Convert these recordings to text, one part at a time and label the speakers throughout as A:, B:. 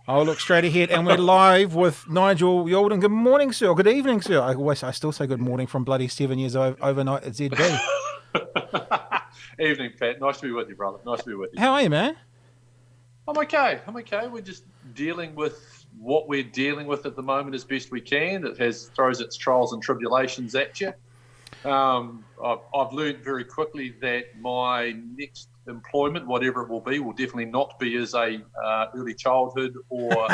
A: I'll look straight ahead, and we're live with Nigel Yalden. Good morning, sir. Good evening, sir. I still say good morning from bloody 7 years overnight at ZB.
B: Evening, Pat. Nice to be with you, brother. Nice to be with you.
A: How are you, man?
B: I'm okay. We're just dealing with what we're dealing with at the moment as best we can. It throws its trials and tribulations at you. I've learned very quickly that my next employment, whatever it will definitely not be as a early childhood or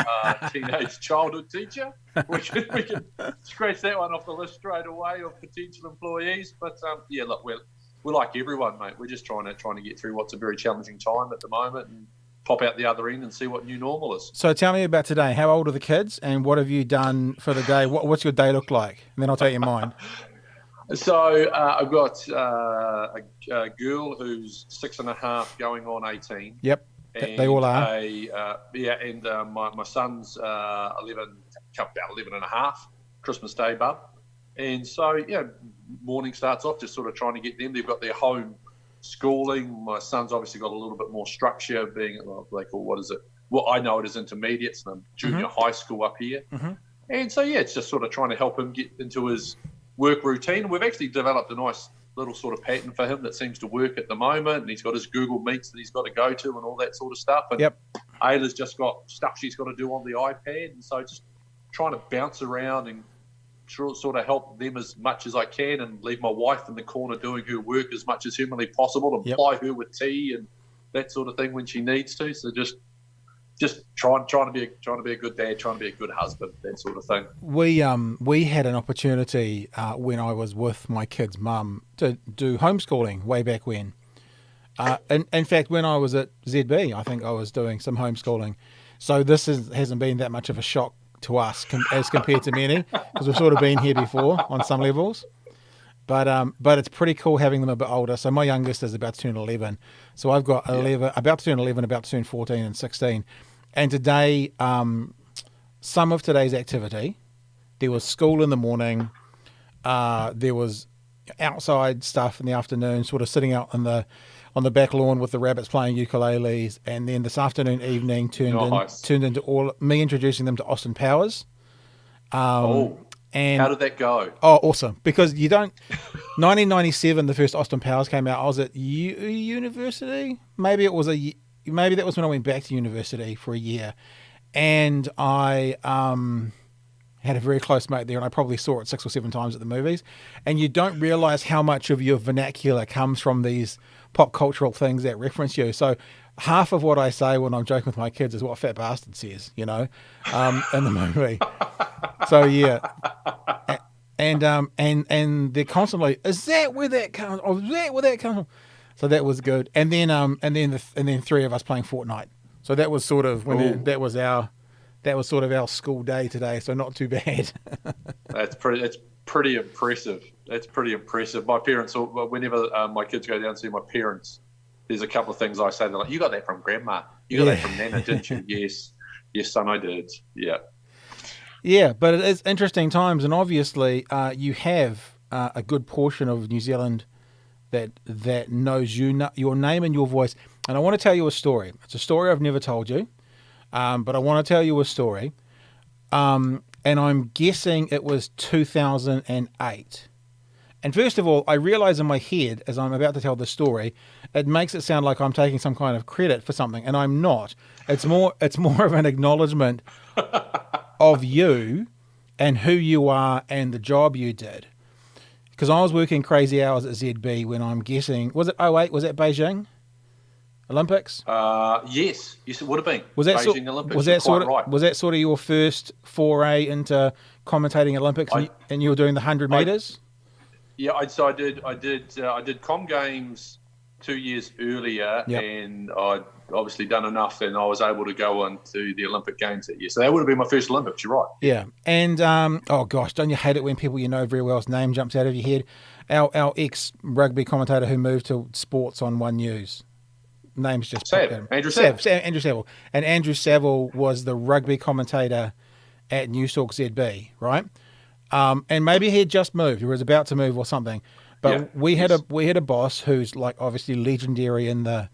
B: teenage childhood teacher. We can scratch that one off the list straight away of potential employees. But look, we're like everyone, mate. We're just trying to get through what's a very challenging time at the moment and pop out the other end and see what new normal is.
A: So tell me about today. How old are the kids, and what have you done for the day? What's your day look like? And then I'll tell you mine.
B: So I've got a girl who's 6.5 going on 18.
A: Yep, they all are.
B: My son's 11, about 11 and a half, Christmas Day, bub. And so, morning starts off just sort of trying to get them. They've got their home schooling. My son's obviously got a little bit more structure, being they call, what is it? Well, I know it as intermediates and junior high school up here. Mm-hmm. And so, it's just sort of trying to help him get into his work routine. We've actually developed a nice little sort of pattern for him that seems to work at the moment, and he's got his Google Meets that he's got to go to and all that sort of stuff. And Ayla's just got stuff she's got to do on the iPad, and so just trying to bounce around and sort of help them as much as I can, and leave my wife in the corner doing her work as much as humanly possible, and ply her with tea and that sort of thing when she needs to. So just trying to be a good dad, trying to be a good husband, that sort of thing.
A: We had an opportunity when I was with my kid's mum to do homeschooling way back when. In fact, when I was at ZB, I think I was doing some homeschooling. So this hasn't been that much of a shock to us as compared to many, because we've sort of been here before on some levels. But it's pretty cool having them a bit older. So my youngest is about to turn 11. So I've got 11, about to turn 11, about to turn 14 and 16. And today, some of today's activity, there was school in the morning, there was outside stuff in the afternoon, sort of sitting out on the back lawn with the rabbits playing ukuleles, and then this evening turned into all me introducing them to Austin Powers.
B: And how did that go?
A: Oh, awesome! Because 1997, the first Austin Powers came out. I was at university. Maybe that was when I went back to university for a year, and I had a very close mate there, and I probably saw it 6 or 7 times at the movies. And you don't realize how much of your vernacular comes from these pop cultural things that reference you. So half of what I say when I'm joking with my kids is what Fat Bastard says, in the movie. So and they're constantly, is that where that comes? Oh, is that where that comes from? So that was good. And then 3 of us playing Fortnite. So that was sort of that was sort of our school day today. So not too bad.
B: That's pretty impressive. That's pretty impressive. My parents, whenever my kids go down to see my parents, there's a couple of things I say. They're like, "You got that from Grandma. You got that from Nana, didn't you?" Yes, son, I did. Yeah.
A: Yeah, but it is interesting times, and obviously you have a good portion of New Zealand that knows your name and your voice. And I want to tell you a story. It's a story I've never told you, but I want to tell you a story. And I'm guessing it was 2008. And first of all, I realize in my head, as I'm about to tell the story, it makes it sound like I'm taking some kind of credit for something, and I'm not. It's more of an acknowledgement of you and who you are and the job you did. Because I was working crazy hours at ZB when I'm guessing, was it 08? Was that Beijing Olympics?
B: Yes, it would have been.
A: Was that
B: Beijing Olympics?
A: Was that sort of
B: right.
A: Was that sort of your first foray into commentating Olympics, and you were doing the 100 meters?
B: Yeah, I did Com Games 2 years earlier, and I'd obviously done enough, and I was able to go on to the Olympic Games that year. So that would have been my first Olympics. You're right.
A: Yeah, and oh gosh, don't you hate it when people you know very well's name jumps out of your head? Our ex-rugby commentator who moved to sports on One News. Name's just
B: Andrew Saville.
A: And Andrew Saville was the rugby commentator at Newstalk ZB, right? And maybe he had just moved, or was about to move, or something. But we had a boss who's like obviously legendary in the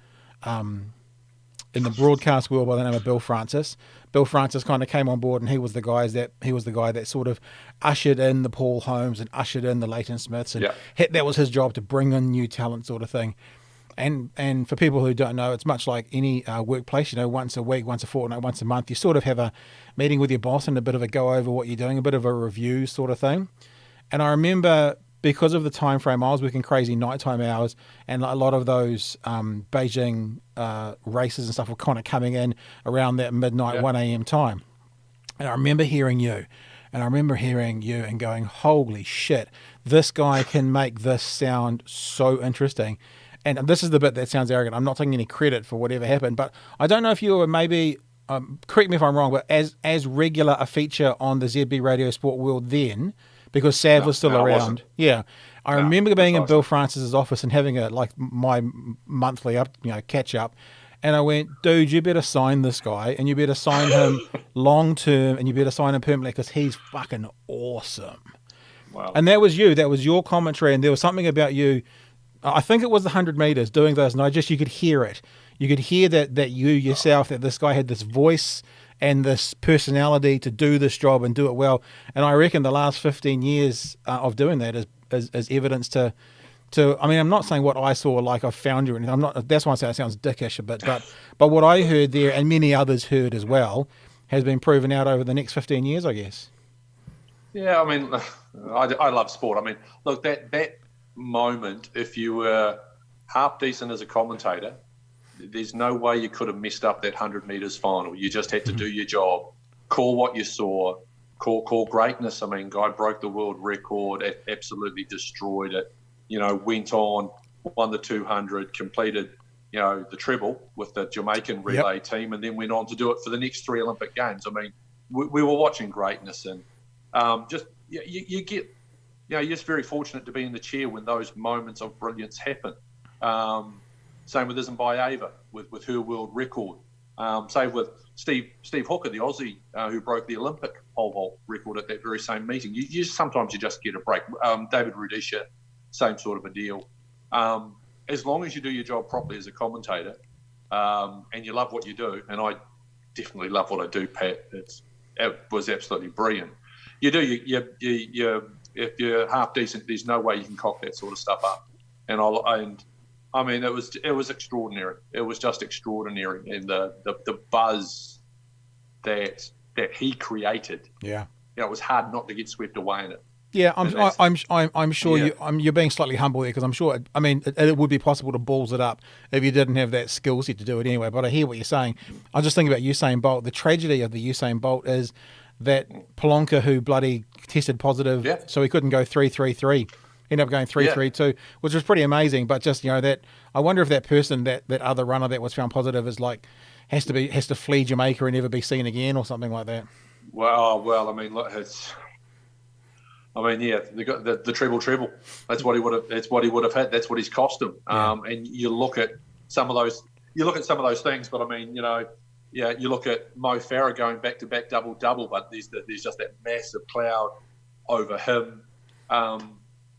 A: in the broadcast world by the name of Bill Francis. Bill Francis kind of came on board, and he was the guy that sort of ushered in the Paul Holmes and ushered in the Leighton Smiths, and that was his job, to bring in new talent, sort of thing. And for people who don't know, it's much like any workplace. Once a week, once a fortnight, once a month, you sort of have a meeting with your boss and a bit of a go over what you're doing, a bit of a review sort of thing. And I remember, because of the time frame, I was working crazy nighttime hours, and a lot of those Beijing races and stuff were kind of coming in around that midnight 1 a.m. time. And I remember hearing you, and going, holy shit, this guy can make this sound so interesting. And this is the bit that sounds arrogant. I'm not taking any credit for whatever happened, but I don't know if you were maybe, correct me if I'm wrong, but as regular a feature on the ZB Radio Sport world then, because Sav was still around. I remember being in Bill Francis's office and having my monthly catch up, and I went, dude, you better sign this guy, and you better sign him long term, and you better sign him permanently, because he's fucking awesome.
B: Wow.
A: And that was you. That was your commentary, and there was something about you. I think it was the 100 meters doing those, and you could hear it. You could hear that you yourself, that this guy had this voice and this personality to do this job and do it well. And I reckon the last 15 years of doing that is evidence to. I mean, I'm not saying what I saw, like I found you or anything. I'm not. That's why I say it sounds dickish a bit. But what I heard there, and many others heard as well, has been proven out over the next 15 years, I guess.
B: Yeah, I mean, I love sport. I mean, look, that moment, if you were half decent as a commentator, there's no way you could have messed up that 100 metres final. You just had to do your job, call what you saw, call greatness. I mean, guy broke the world record, absolutely destroyed it, went on, won the 200, completed, the treble with the Jamaican relay team, and then went on to do it for the next 3 Olympic Games. I mean, we were watching greatness, and you get, you're just very fortunate to be in the chair when those moments of brilliance happen. Same with Isn't-by-Ava with her world record. Same with Steve Hooker, the Aussie, who broke the Olympic pole vault record at that very same meeting. Sometimes you just get a break. David Rudisha, same sort of a deal. As long as you do your job properly as a commentator, and you love what you do, and I definitely love what I do, Pat. It was absolutely brilliant. You do you if you're half decent, there's no way you can cock that sort of stuff up. And I mean, it was extraordinary. It was just extraordinary, and the buzz that he created. Yeah, it was hard not to get swept away in it.
A: Yeah, I'm sure you're being slightly humble there, because I'm sure. I mean, it would be possible to balls it up if you didn't have that skill set to do it anyway. But I hear what you're saying. I just think about Usain Bolt. The tragedy of the Usain Bolt is that Polonka, who bloody tested positive, so he couldn't go 3:33. Ended up going 3:32, which was pretty amazing. But just that, I wonder if that person, that other runner that was found positive, is has to flee Jamaica and never be seen again, or something like that.
B: Well, I mean, look, the treble. That's what he would have. That's what he would have had. That's what he's cost him. And you look at some of those. Things. But I mean, you look at Mo Farah going back to back double, but there's just that massive cloud over him.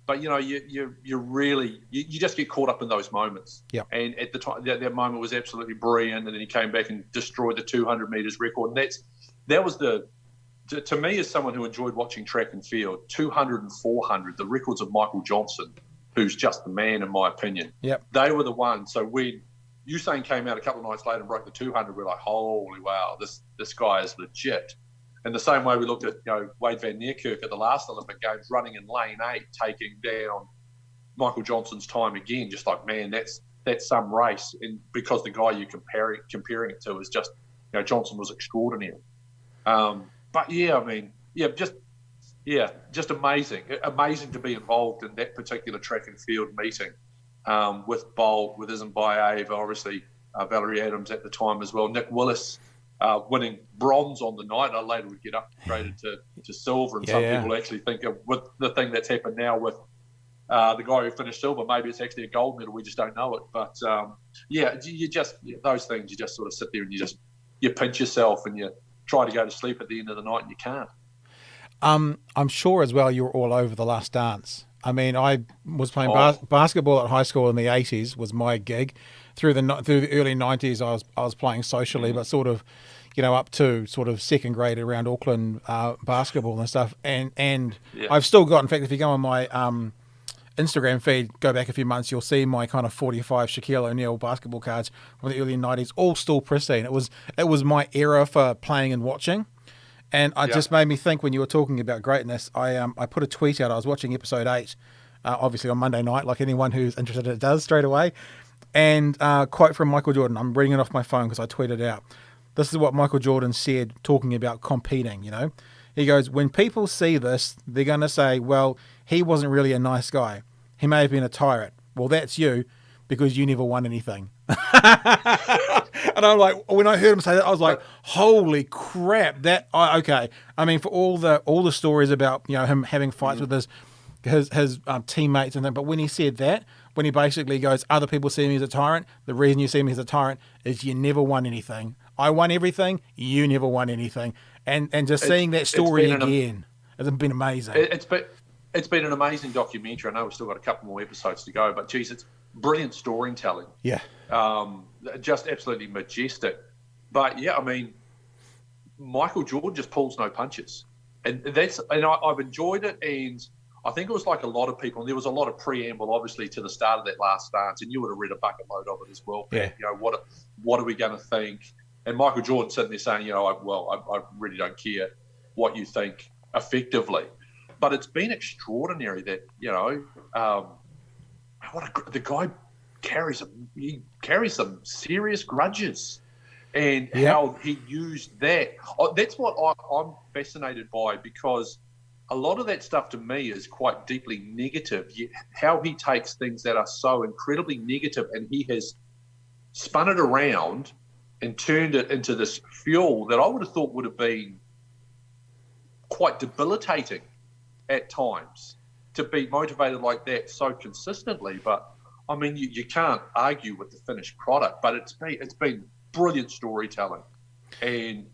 B: But you really just get caught up in those moments. Yeah. And at the time, that moment was absolutely brilliant. And then he came back and destroyed the 200 meters record. And that was to me, as someone who enjoyed watching track and field, 200 and 400, the records of Michael Johnson, who's just the man in my opinion. Yep. They were the ones. So when Usain came out a couple of nights later and broke the 200, we're like, holy wow, this guy is legit. And the same way we looked at Wade van Niekerk at the last Olympic Games, running in lane 8, taking down Michael Johnson's time again. Just like, man, that's some race, and because the guy you're comparing it to is just, Johnson was extraordinary. But just amazing to be involved in that particular track and field meeting with Bolt, with Isn't-by-Ava, obviously Valerie Adams at the time as well, Nick Willis. Winning bronze on the night, I later would get upgraded to silver, and some people actually think with the thing that's happened now with the guy who finished silver, maybe it's actually a gold medal. We just don't know it. But those things, you just sort of sit there and you pinch yourself and you try to go to sleep at the end of the night and you can't.
A: I'm sure as well you're all over The Last Dance. I mean, I was playing basketball at high school in the 80s, was my gig. through the early 90s, I was playing socially, but sort of, up to sort of second grade around Auckland basketball and stuff. And I've still got, in fact, if you go on my Instagram feed, go back a few months, you'll see my kind of 45 Shaquille O'Neal basketball cards from the early 90s, all still pristine. It was my era for playing and watching. And it just made me think when you were talking about greatness, I put a tweet out. I was watching episode 8, obviously on Monday night, like anyone who's interested in it does straight away. And quote from Michael Jordan. I'm reading it off my phone because I tweeted out. This is what Michael Jordan said talking about competing, He goes, when people see this, they're going to say, well, he wasn't really a nice guy. He may have been a tyrant. Well, that's you because you never won anything. And I'm like, when I heard him say that, I was like, holy crap. Okay. I mean, for all the stories about, him having fights with his teammates and that, but when he said that, when he basically goes, other people see me as a tyrant, the reason you see me as a tyrant is you never won anything. I won everything, you never won anything. And just seeing that story again has been amazing.
B: It's been an amazing documentary. I know we've still got a couple more episodes to go, but geez, it's brilliant storytelling.
A: Yeah.
B: Just absolutely majestic. But yeah, I mean, Michael Jordan just pulls no punches. And I've enjoyed it, and I think it was like a lot of people, and there was a lot of preamble, obviously, to the start of that Last Dance, and you would have read a bucket load of it as well.
A: Yeah.
B: What are we going to think? And Michael Jordan sitting there saying, I really don't care what you think effectively. But it's been extraordinary that, the guy carries some serious grudges, and how he used that. That's what I'm fascinated by, because a lot of that stuff to me is quite deeply negative. How he takes things that are so incredibly negative and he has spun it around and turned it into this fuel that I would have thought would have been quite debilitating at times to be motivated like that so consistently. But I mean, you can't argue with the finished product, but it's been brilliant storytelling, and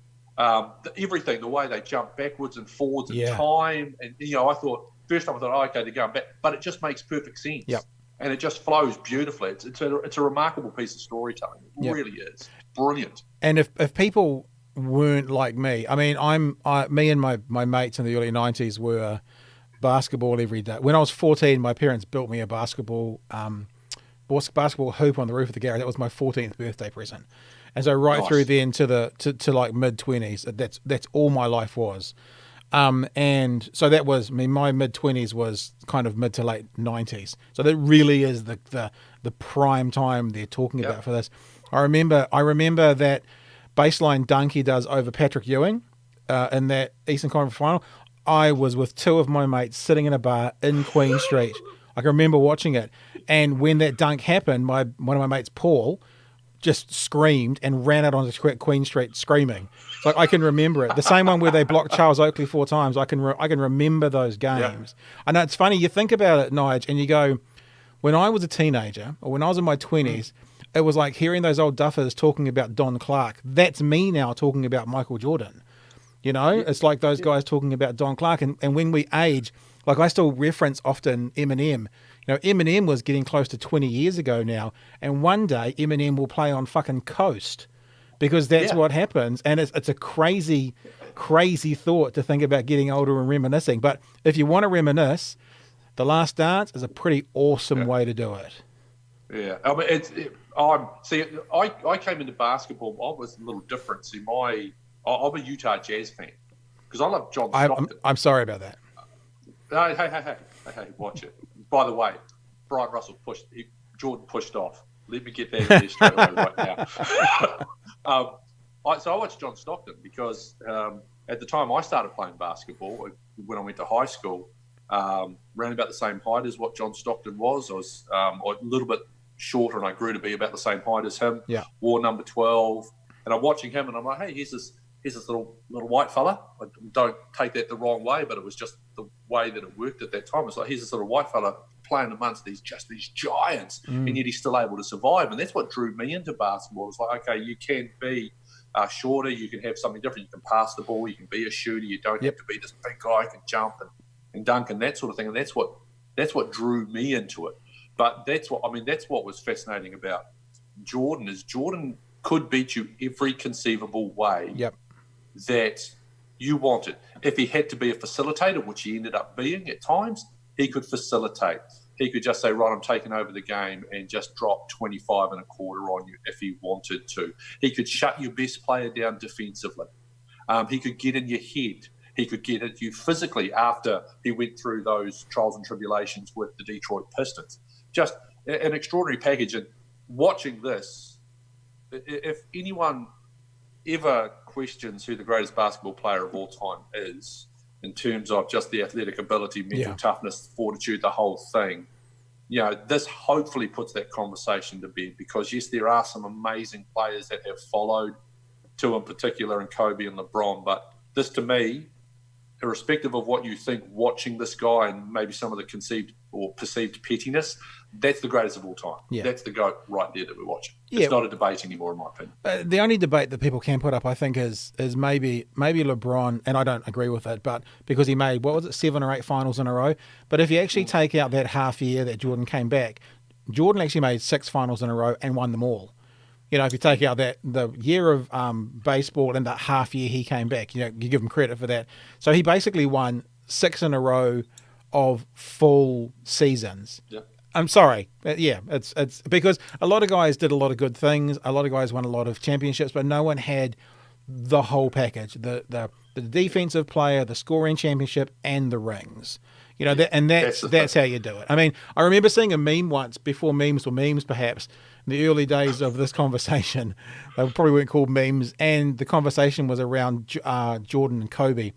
B: everything, the way they jump backwards and forwards in time. And, I thought, first time I thought, okay, they're going back, but it just makes perfect sense.
A: Yep.
B: And it just flows beautifully. It's a remarkable piece of storytelling. It really is. Brilliant.
A: And if people weren't like me, I mean, me and my mates in the early 90s were basketball every day. When I was 14, my parents built me a basketball hoop on the roof of the garage. That was my 14th birthday present. And so through then to like mid-20s, that's all my life was. And so that was, my mid-20s was kind of mid to late 90s. So that really is the prime time they're talking about for this. I remember that baseline dunk he does over Patrick Ewing in that Eastern Conference final. I was with two of my mates sitting in a bar in Queen Street. I can remember watching it. And when that dunk happened, one of my mates, Paul, just screamed and ran out onto Queen Street screaming. So I can remember it. The same one where they blocked Charles Oakley 4 times. I can remember those games. Yeah. I know it's funny. You think about it, Nige, and you go, when I was a teenager or when I was in my 20s, it was like hearing those old duffers talking about Don Clark. That's me now talking about Michael Jordan. It's like those guys talking about Don Clark. And when we age, like I still reference often Eminem. Eminem was getting close to 20 years ago now. And one day Eminem will play on fucking Coast because that's what happens. And it's a crazy, crazy thought to think about getting older and reminiscing. But if you want to reminisce, The Last Dance is a pretty awesome way to do it.
B: Yeah. I mean, I came into basketball. I was a little different. See, I'm a Utah Jazz fan because I love John Stockton.
A: I'm sorry about that.
B: Hey, watch it. By the way, Brian Russell Jordan pushed off. Let me get that in there straight away right now. So I watched John Stockton because at the time I started playing basketball, when I went to high school, around about the same height as what John Stockton was. I was a little bit shorter and I grew to be about the same height as him. Yeah. Wore number 12. And I'm watching him and I'm like, hey, here's this little white fella. I don't take that the wrong way, but it was just the way that it worked at that time. It's like, here's this little white fella playing amongst these giants, and yet he's still able to survive. And that's what drew me into basketball. It's like, okay, you can be shorter, you can have something different, you can pass the ball, you can be a shooter, you don't have to be this big guy who can jump and dunk and that sort of thing. And that's what drew me into it. But that's what was fascinating about Jordan is Jordan could beat you every conceivable way that you wanted. If he had to be a facilitator, which he ended up being at times, he could facilitate. He could just say, right, I'm taking over the game and just drop 25 and a quarter on you if he wanted to. He could shut your best player down defensively. He could get in your head. He could get at you physically after he went through those trials and tribulations with the Detroit Pistons. Just an extraordinary package. And watching this, if anyone ever questions who the greatest basketball player of all time is, in terms of just the athletic ability, mental toughness, fortitude, the whole thing, this hopefully puts that conversation to bed, because, yes, there are some amazing players that have followed, two in particular, in Kobe and LeBron, but this, to me, irrespective of what you think watching this guy and maybe some of the conceived or perceived pettiness, that's the greatest of all time. Yeah. That's the GOAT right there that we're watching. It's not a debate anymore, in my opinion.
A: The only debate that people can put up, I think, is maybe LeBron, and I don't agree with it, but because he made, 7 or 8 finals in a row. But if you actually take out that half year that Jordan came back, Jordan actually made 6 finals in a row and won them all. If you take out the year of baseball and that half year he came back, you give him credit for that. So he basically won 6 in a row of full seasons. Yeah. I'm sorry. It's because a lot of guys did a lot of good things. A lot of guys won a lot of championships, but no one had the whole package, the defensive player, the scoring championship, and the rings. That's how you do it. I mean, I remember seeing a meme once, before memes were memes, perhaps, in the early days of this conversation. They probably weren't called memes, and the conversation was around Jordan and Kobe.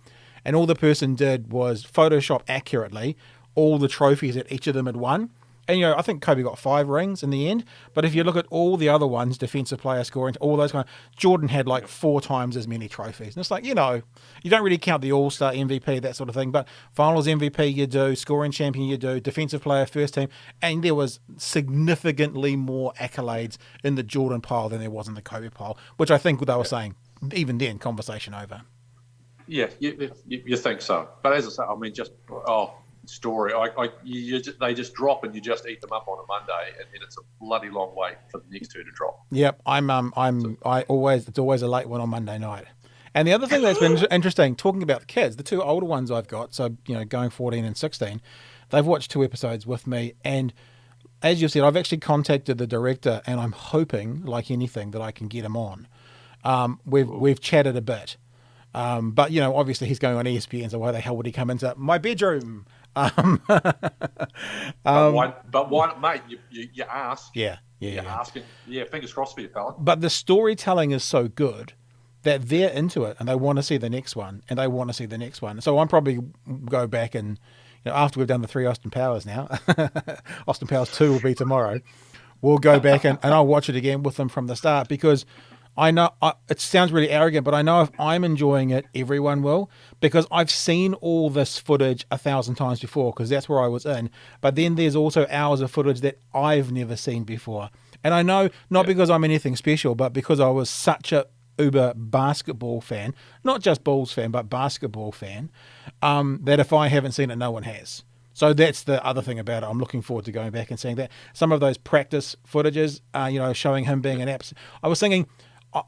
A: And all the person did was Photoshop accurately all the trophies that each of them had won. And, I think Kobe got 5 rings in the end. But if you look at all the other ones, defensive player scoring, all those Jordan had like 4 times as many trophies. And it's like, you don't really count the All-Star MVP, that sort of thing. But finals MVP you do, scoring champion you do, defensive player, first team. And there was significantly more accolades in the Jordan pile than there was in the Kobe pile, which I think they were saying, even then, conversation over.
B: Yeah, you think so. But as I say, I mean, story. They just drop and you just eat them up on a Monday, and then it's a bloody long wait for the next 2 to drop.
A: Yep, it's always a late one on Monday night. And the other thing that's been interesting, talking about the kids, the 2 older ones I've got, so going 14 and 16, they've watched 2 episodes with me, and as you said, I've actually contacted the director, and I'm hoping, like anything, that I can get him on. We've chatted a bit. But obviously he's going on ESPN, so why the hell would he come into my bedroom?
B: But why, mate? You ask.
A: Yeah.
B: You're asking. Yeah, fingers crossed for you, fella.
A: But the storytelling is so good that they're into it, and they want to see the next one, and they want to see the next one. So I'm probably go back and, after we've done the 3 Austin Powers now, Austin Powers 2 will be tomorrow. We'll go back and I'll watch it again with them from the start, because I know it sounds really arrogant, but I know if I'm enjoying it, everyone will, because I've seen all this footage 1,000 times before, because that's where I was in. But then there's also hours of footage that I've never seen before. And I know, not because I'm anything special, but because I was such a uber basketball fan, not just Bulls fan, but basketball fan, that if I haven't seen it, no one has. So that's the other thing about it. I'm looking forward to going back and seeing that. Some of those practice footages, showing him being an abs. I was thinking,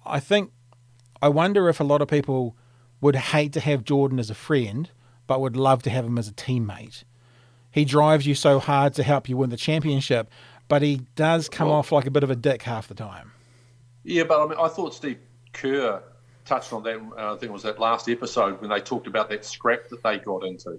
A: I wonder if a lot of people would hate to have Jordan as a friend, but would love to have him as a teammate. He drives you so hard to help you win the championship, but he does come off like a bit of a dick half the time. Yeah,
B: but I mean, I thought Steve Kerr touched on that. I think it was that last episode when they talked about that scrap that they got into,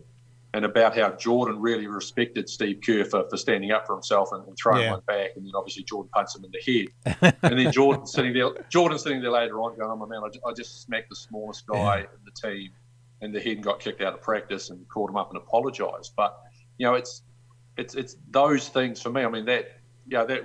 B: and about how Jordan really respected Steve Kerr for standing up for himself and throwing one back, and then obviously Jordan punched him in the head, and then Jordan sitting there later on going, "Oh my man, I just smacked the smallest guy in the team in the head and got kicked out of practice and called him up and apologised." But it's those things for me. I mean that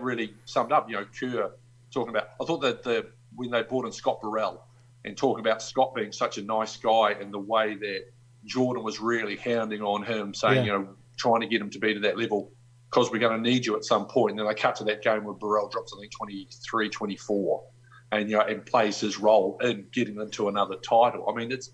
B: really summed up. Kerr talking about. I thought that when they brought in Scott Burrell and talking about Scott being such a nice guy and the way that Jordan was really hounding on him, saying, trying to get him to be to that level because we're going to need you at some point. And then they cut to that game where Burrell drops, I think, 23, 24 and plays his role in getting them to another title. I mean, it's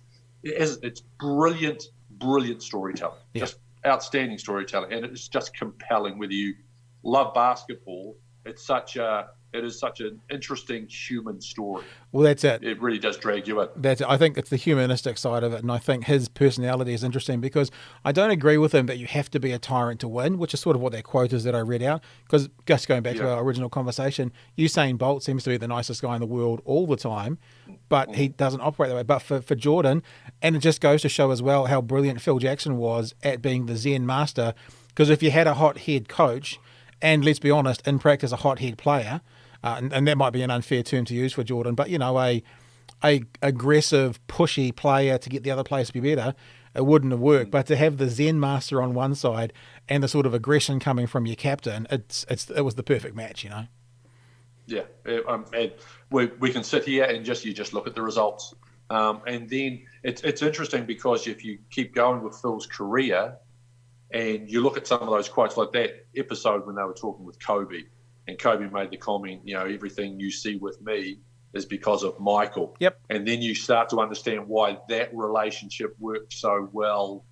B: brilliant, brilliant storytelling, just outstanding storytelling. And it's just compelling whether you love basketball. It's such a it is such an interesting human story.
A: Well, that's it.
B: It really does drag you in.
A: I think it's the humanistic side of it, and I think his personality is interesting because I don't agree with him that you have to be a tyrant to win, which is sort of what that quote is that I read out. Because just going back to our original conversation, Usain Bolt seems to be the nicest guy in the world all the time, but he doesn't operate that way. But for Jordan, and it just goes to show as well how brilliant Phil Jackson was at being the Zen master. Because if you had a hot head coach, and let's be honest, in practice, a hot head player, and that might be an unfair term to use for Jordan, but a aggressive, pushy player to get the other players to be better, it wouldn't have worked. But to have the Zen master on one side and the sort of aggression coming from your captain, it was the perfect match,
B: Yeah, and we can sit here and you just look at the results, and then it's interesting because if you keep going with Phil's career, and you look at some of those quotes, like that episode when they were talking with Kobe. And Kobe made the comment, everything you see with me is because of Michael.
A: Yep.
B: And then you start to understand why that relationship worked so well,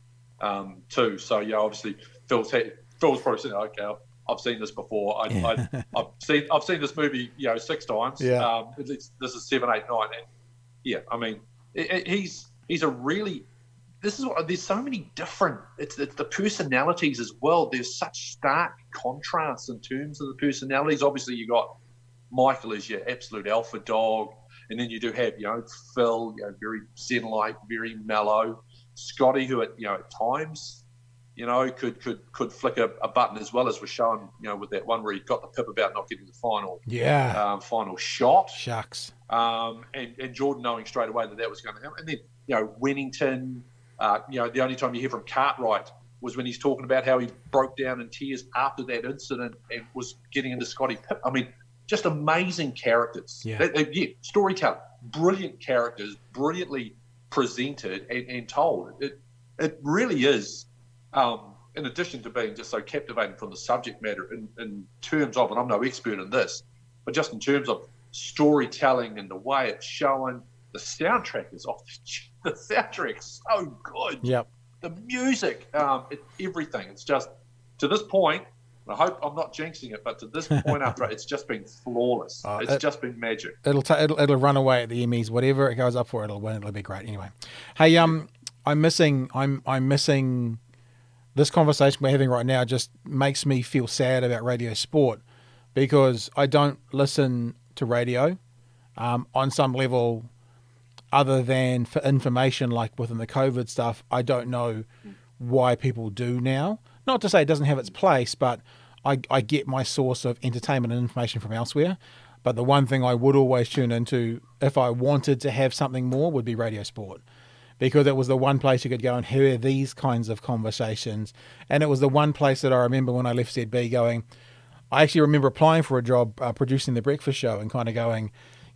B: too. So, obviously, Phil's probably saying, okay, I've seen this before. I've seen this movie, 6 times.
A: Yeah.
B: This is 7, 8, 9. And yeah, I mean, he's a really. There's so many different. It's the personalities as well. There's such stark contrasts in terms of the personalities. Obviously, you got Michael as your absolute alpha dog, and then you do have Phil, very zen-like, very mellow. Scotty, who at times, could flick a button, as well as was shown, with that one where he got the pip about not getting the final final shot.
A: Shucks.
B: And Jordan knowing straight away that was going to happen, and then Wennington. The only time you hear from Cartwright was when he's talking about how he broke down in tears after that incident and was getting into Scotty Pipp. I mean, just amazing characters.
A: Yeah.
B: Storytelling, brilliant characters, brilliantly presented and told. It really is, in addition to being just so captivating from the subject matter in terms of, and I'm no expert in this, but just in terms of storytelling and the way it's shown. The soundtrack is the soundtrack's so good.
A: Yep.
B: The music, everything. It's just, to this point, I hope I'm not jinxing it, but to this point after it's just been flawless. It's just been magic.
A: It'll run away at the Emmys. Whatever it goes up for, it'll win. It'll be great. Anyway, hey, I'm missing this conversation we're having right now. Just makes me feel sad about radio sport because I don't listen to radio on some level. Other than for information, like within the COVID stuff, I don't know why people do now. Not to say it doesn't have its place, but I get my source of entertainment and information from elsewhere. But the one thing I would always tune into if I wanted to have something more would be radio sport. Because it was the one place you could go and hear these kinds of conversations. And it was the one place that I remember when I left ZB going, I actually remember applying for a job producing the breakfast show and kind of going,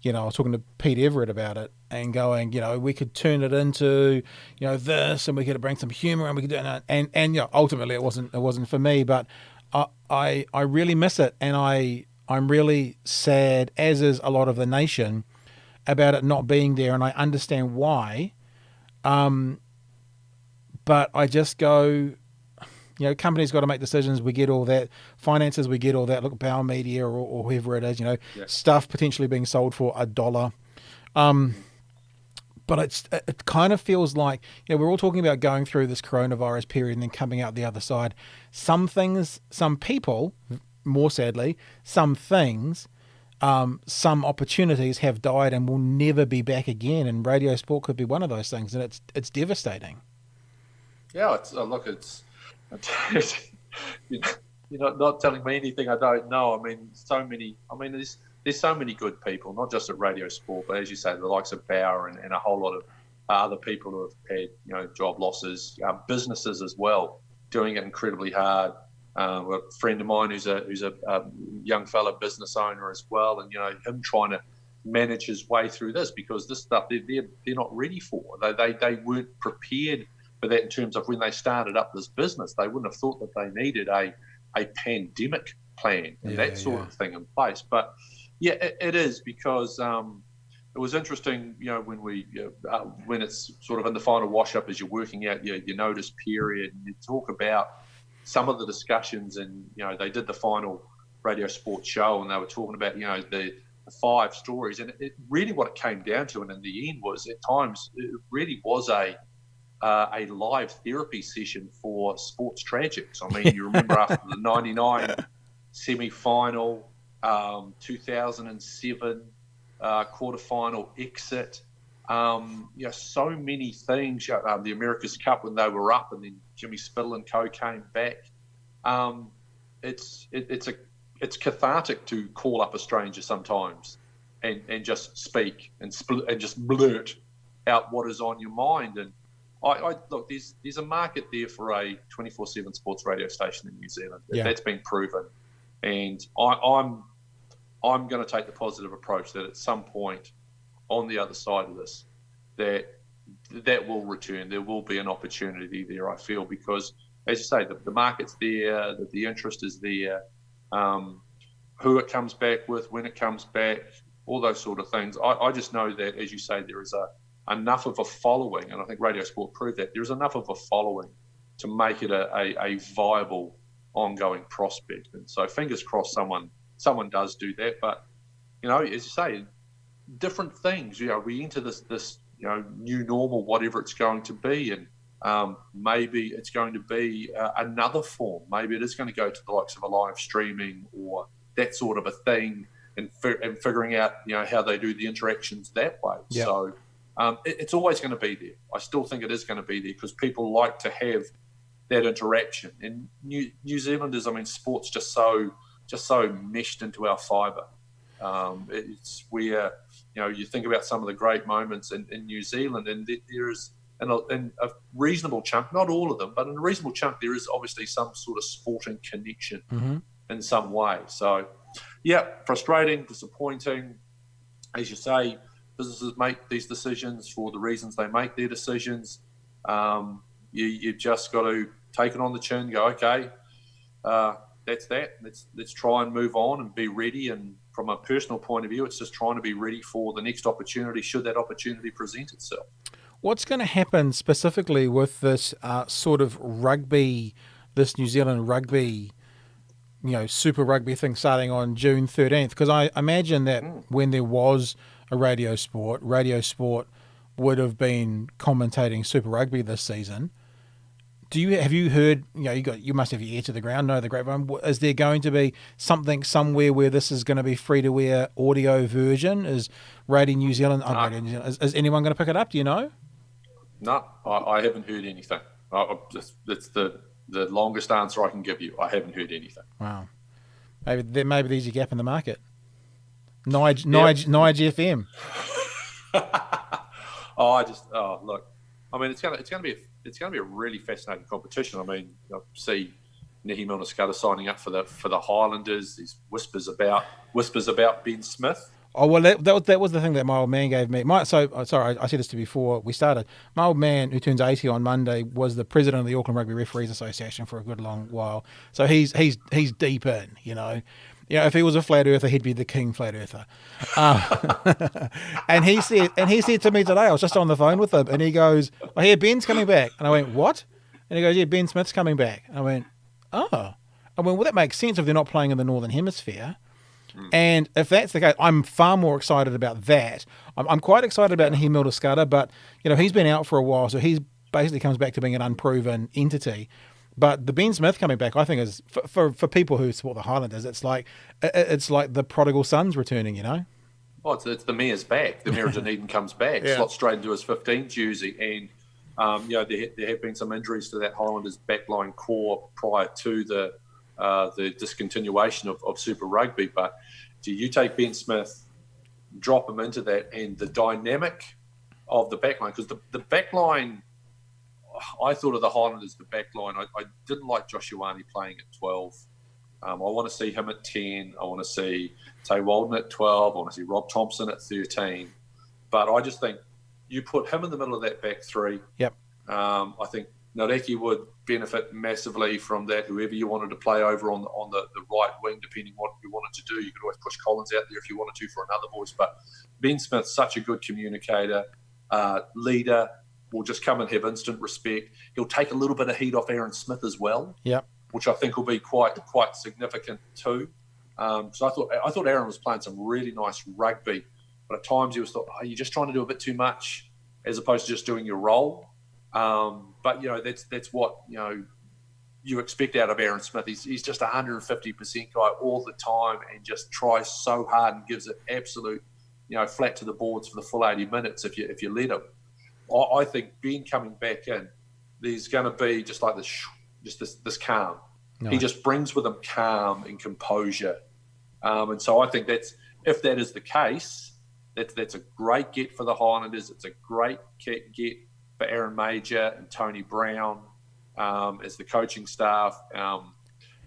A: I was talking to Pete Everett about it and going, we could turn it into, this, and we could bring some humor and we could do it. And ultimately it wasn't for me, but I really miss it. And I'm really sad, as is a lot of the nation, about it not being there. And I understand why. But I just go, companies got to make decisions. We get all that. Finances, we get all that. Look at Bauer Media or whoever it is, stuff potentially being sold for $1. But it kind of feels like, we're all talking about going through this coronavirus period and then coming out the other side. Some things, some people, more sadly, some things, some opportunities have died and will never be back again. And radio sport could be one of those things. And it's devastating.
B: Yeah, you're not telling me anything I don't know. I mean, there's so many good people, not just at radio sport, but as you say, the likes of Bauer and a whole lot of other people who have had, job losses, businesses as well, doing it incredibly hard. A friend of mine who's a young fellow business owner as well, and him trying to manage his way through this because this stuff they're not ready for. They weren't prepared for that in terms of when they started up this business. They wouldn't have thought that they needed a pandemic plan and that sort of thing in place. But yeah, it is because it was interesting, when it's sort of in the final wash up as you're working out your notice period, and you talk about some of the discussions, and they did the final radio sports show, and they were talking about, the 5 stories, and it really what it came down to, and in the end was at times it really was a live therapy session for sports tragics. I mean, you remember after the '99 semi-final, 2007 quarterfinal exit. So many things. The America's Cup when they were up, and then Jimmy Spittle and co came back. It's cathartic to call up a stranger sometimes and just speak and just blurt out what is on your mind. And I look, there's a market there for a 24/7 sports radio station in New Zealand.
A: Yeah.
B: That's been proven, and I'm going to take the positive approach that at some point on the other side of this, that will return. There will be an opportunity there, I feel, because, as you say, the market's there, the interest is there, who it comes back with, when it comes back, all those sort of things. I just know that, as you say, there is enough of a following, and I think Radio Sport proved that, there's enough of a following to make it a viable, ongoing prospect. And so fingers crossed someone does do that. But, as you say, different things. We enter this new normal, whatever it's going to be, and maybe it's going to be another form. Maybe it is going to go to the likes of a live streaming or that sort of a thing, and figuring out how they do the interactions that way.
A: Yep.
B: So it's always going to be there. I still think it is going to be there because people like to have that interaction. And New Zealanders, I mean, sports just so meshed into our fibre. It's where you think about some of the great moments in New Zealand, and there is in a reasonable chunk, not all of them, but in a reasonable chunk, there is obviously some sort of sporting connection in some way. So, yeah, frustrating, disappointing. As you say, businesses make these decisions for the reasons they make their decisions. You just got to take it on the chin, go, okay, that's that. Let's try and move on and be ready. And from a personal point of view, it's just trying to be ready for the next opportunity, should that opportunity present itself.
A: What's going to happen specifically with this sort of rugby, this New Zealand rugby, Super Rugby thing starting on June 13th? Because I imagine that when there was a Radio Sport would have been commentating Super Rugby this season. Have you heard? You must have your ear to the ground, know the grapevine. Is there going to be something somewhere where this is going to be free to air audio version? Is Radio New Zealand?
B: No.
A: Radio New Zealand is anyone going to pick it up? Do you know?
B: No, I haven't heard anything. That's the longest answer I can give you. I haven't heard anything.
A: Wow. Maybe there's a gap in the market. Nige FM.
B: Look. I mean, it's going to be a really fascinating competition. I mean, see Nehi Milner-Skudder signing up for the Highlanders. There's whispers about Ben Smith.
A: Oh, well, that was the thing that my old man gave me. I said this to you before we started. My old man, who turns 80 on Monday, was the president of the Auckland Rugby Referees Association for a good long while. So he's deep in, if he was a flat earther, he'd be the king flat earther. And he said to me today, I was just on the phone with him, and he goes, "I hear Ben's coming back." And I went, "What?" And he goes, "Yeah, Ben Smith's coming back." And I went, "Oh." I went, "Well, that makes sense if they're not playing in the Northern Hemisphere." And if that's the case, I'm far more excited about that. I'm quite excited about Nehi Milner-Skudder, but he's been out for a while, so he's basically comes back to being an unproven entity. But the Ben Smith coming back, I think, is for people who support the Highlanders, it's like the prodigal son's returning,
B: Well, it's the mayor's back. The mayor of Dunedin comes back, slots straight into his 15 jersey, and there have been some injuries to that Highlanders backline core prior to the discontinuation of Super Rugby. But do you take Ben Smith, drop him into that, and the dynamic of the backline? Because the backline, I thought of the Highlanders, the backline. I didn't like Josh Ioane playing at 12. I want to see him at 10. I want to see Tay Walden at 12. I want to see Rob Thompson at 13. But I just think you put him in the middle of that back three.
A: Yep.
B: I think Nareki would benefit massively from that. Whoever you wanted to play over on the right wing, depending what you wanted to do, you could always push Collins out there if you wanted to for another voice. But Ben Smith's such a good communicator, leader, will just come and have instant respect. He'll take a little bit of heat off Aaron Smith as well.
A: Yep.
B: Which I think will be quite significant too. So I thought Aaron was playing some really nice rugby, but at times he was thought, oh, you're just trying to do a bit too much as opposed to just doing your role. But that's what you expect out of Aaron Smith. He's just 150% guy all the time and just tries so hard and gives it absolute, flat to the boards for the full 80 minutes if you let him. I think Ben coming back in, there's going to be just like this calm. No. He just brings with him calm and composure. And so I think if that is the case, that's a great get for the Highlanders. It's a great get for Aaron Major and Tony Brown as the coaching staff.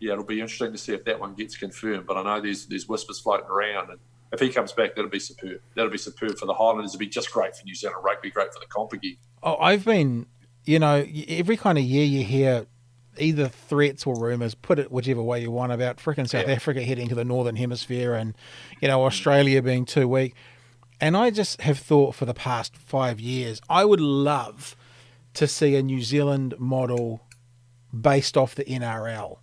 B: It'll be interesting to see if that one gets confirmed. But I know there's whispers floating around, and if he comes back, that'll be superb. That'll be superb for the Highlanders. It'll be just great for New Zealand rugby, great for the comp again.
A: Oh, I've been, every kind of year you hear either threats or rumours, put it whichever way you want, about frickin' South Africa heading to the Northern Hemisphere and, Australia being too weak. And I just have thought for the past 5 years, I would love to see a New Zealand model based off the NRL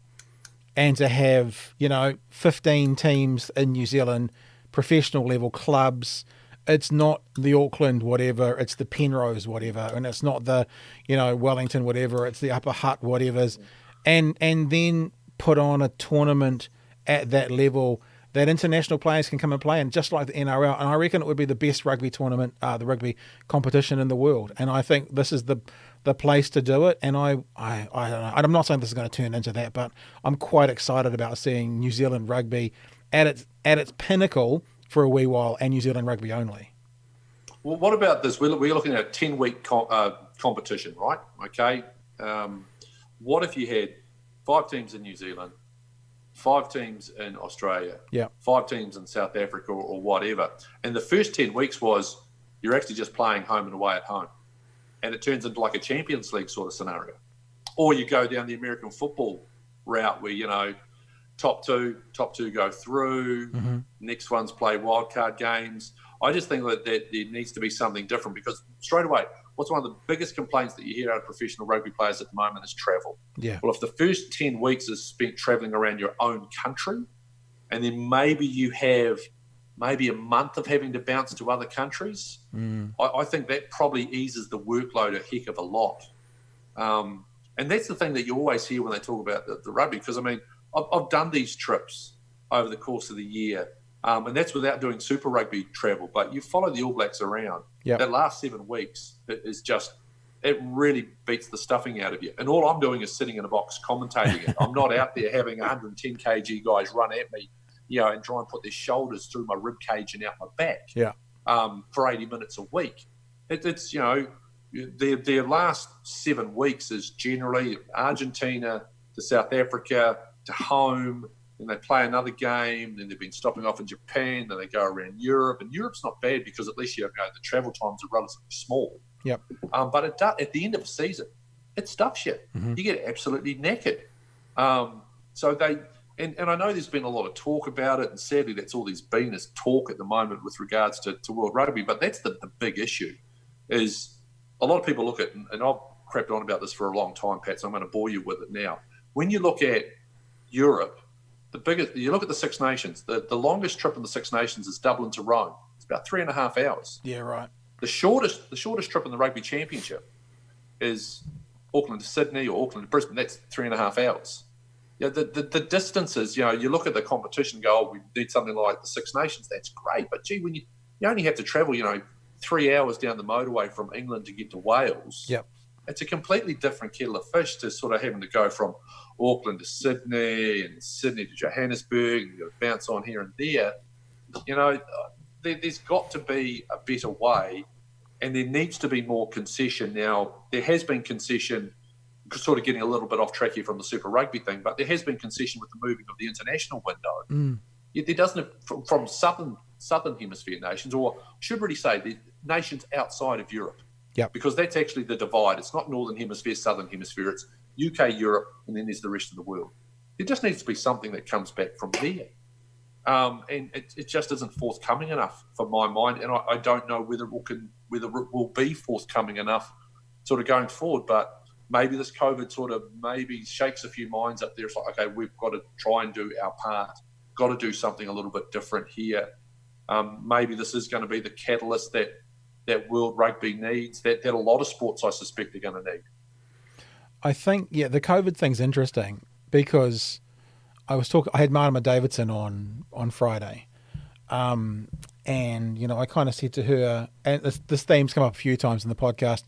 A: and to have, 15 teams in New Zealand, professional level clubs. It's not the Auckland whatever, it's the Penrose whatever, and it's not the, Wellington whatever, it's the Upper Hutt whatevers. And then put on a tournament at that level that international players can come and play in, just like the NRL. And I reckon it would be the best rugby tournament, the rugby competition in the world. And I think this is the place to do it. And I don't know. I'm not saying this is going to turn into that, but I'm quite excited about seeing New Zealand rugby at its pinnacle for a wee while, and New Zealand rugby only.
B: Well, what about this? We're looking at a 10-week competition, right? Okay. What if you had 5 teams in New Zealand, 5 teams in Australia, 5 teams in South Africa or whatever, and the first 10 weeks was you're actually just playing home and away at home, and it turns into like a Champions League sort of scenario, or you go down the American football route where top two go through, next ones play wildcard games. I just think that there needs to be something different, because straight away, what's one of the biggest complaints that you hear out of professional rugby players at the moment is travel. Yeah. Well, if the first 10 weeks is spent travelling around your own country, and then maybe you have maybe a month of having to bounce to other countries, I think that probably eases the workload a heck of a lot. And that's the thing that you always hear when they talk about the rugby, because, I've done these trips over the course of the year, and that's without doing Super Rugby travel. But you follow the All Blacks around. Yep. That last 7 weeks, it really beats the stuffing out of you. And all I'm doing is sitting in a box commentating it. I'm not out there having 110 kg guys run at me, and try and put their shoulders through my rib cage and out my back. For 80 minutes a week. It's their last 7 weeks is generally Argentina to South Africa to home, and they play another game, then they've been stopping off in Japan, then they go around Europe, and Europe's not bad because at least the travel times are relatively small. Yep. But at the end of the season, it stuffs you. You get absolutely knackered. So they and I know there's been a lot of talk about it, and sadly that's all there's been is talk at the moment with regards to World Rugby. But that's the big issue. Is a lot of people look at, and I've crapped on about this for a long time, Pat, so I'm going to bore you with it now. When you look at Europe, you look at the Six Nations, the longest trip in the Six Nations is Dublin to Rome. It's about 3.5 hours. Yeah, right. The shortest trip in the Rugby Championship is Auckland to Sydney or Auckland to Brisbane. That's 3.5 hours. The distances, you look at the competition and go, we need something like the Six Nations. That's great. But, gee, when you only have to travel, 3 hours down the motorway from England to get to Wales. Yep. It's a completely different kettle of fish to sort of having to go from Auckland to Sydney and Sydney to Johannesburg, and you've got to bounce on here and there. There's got to be a better way, and there needs to be more concession. Now, there has been concession, sort of getting a little bit off track here from the Super Rugby thing, but there has been concession with the moving of the international window. There doesn't, from southern hemisphere nations, or I should really say the nations outside of Europe. Yep. Because that's actually the divide. It's not Northern Hemisphere, Southern Hemisphere. It's UK, Europe, and then there's the rest of the world. There just needs to be something that comes back from there. And it just isn't forthcoming enough for my mind. And I don't know whether it will be forthcoming enough sort of going forward. But maybe this COVID sort of maybe shakes a few minds up there. It's like, okay, we've got to try and do our part got to do something a little bit different here. Maybe this is going to be the catalyst that World Rugby needs, that a lot of sports, I suspect, are going to need.
A: I think, the COVID thing's interesting because I had Martima Davidson on Friday. And, I kind of said to her, and this theme's come up a few times in the podcast,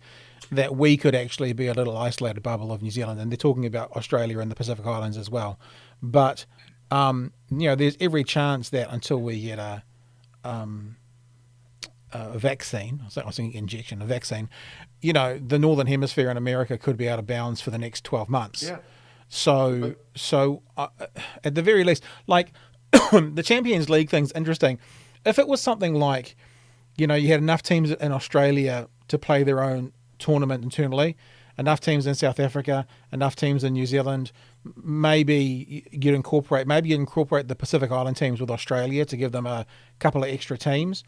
A: that we could actually be a little isolated bubble of New Zealand. And they're talking about Australia and the Pacific Islands as well. But, there's every chance that until we get a vaccine, I was thinking injection, a vaccine, the Northern Hemisphere in America could be out of bounds for the next 12 months.
B: Yeah.
A: So at the very least, like the Champions League thing's interesting. If it was something like, you had enough teams in Australia to play their own tournament internally, enough teams in South Africa, enough teams in New Zealand, maybe you'd incorporate the Pacific Island teams with Australia to give them a couple of extra teams,